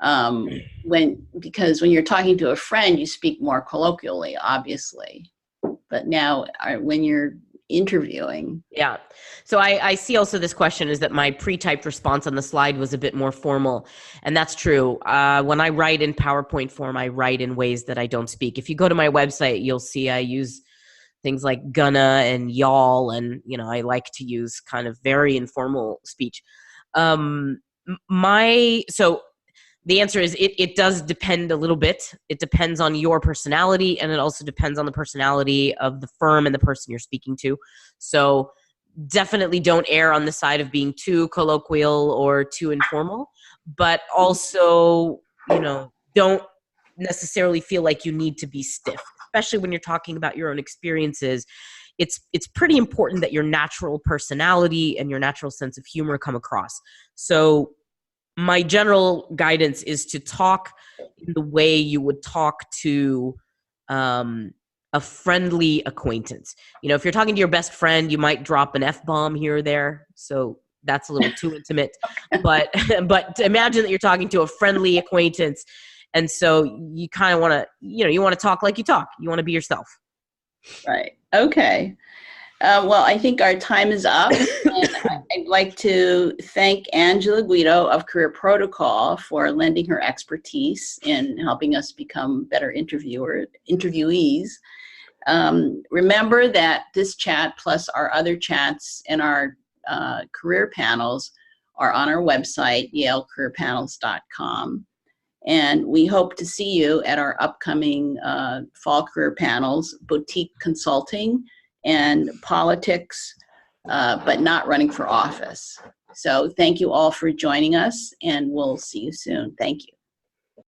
S1: Because when you're talking to a friend, you speak more colloquially, obviously. But now when you're interviewing.
S2: Yeah. So I see also this question is that my pre-typed response on the slide was a bit more formal. And that's true. When I write in PowerPoint form, I write in ways that I don't speak. If you go to my website, you'll see I use things like gonna and y'all. And, I like to use kind of very informal speech. So the answer is it does depend a little bit. It depends on your personality, and it also depends on the personality of the firm and the person you're speaking to. So definitely don't err on the side of being too colloquial or too informal, but also, don't necessarily feel like you need to be stiff, especially when you're talking about your own experiences. It's pretty important that your natural personality and your natural sense of humor come across. So my general guidance is to talk in the way you would talk to a friendly acquaintance. If you're talking to your best friend, you might drop an F-bomb here or there. So that's a little too intimate. But imagine that you're talking to a friendly acquaintance. And so you kind of want to, you want to talk like you talk. You want to be yourself.
S1: Right. Okay. Well, I think our time is up. And I'd like to thank Angela Guido of Career Protocol for lending her expertise in helping us become better interviewees. Remember that this chat plus our other chats and our career panels are on our website, yalecareerpanels.com. And we hope to see you at our upcoming fall career panels, boutique consulting, and politics, but not running for office. So thank you all for joining us, and we'll see you soon. Thank you.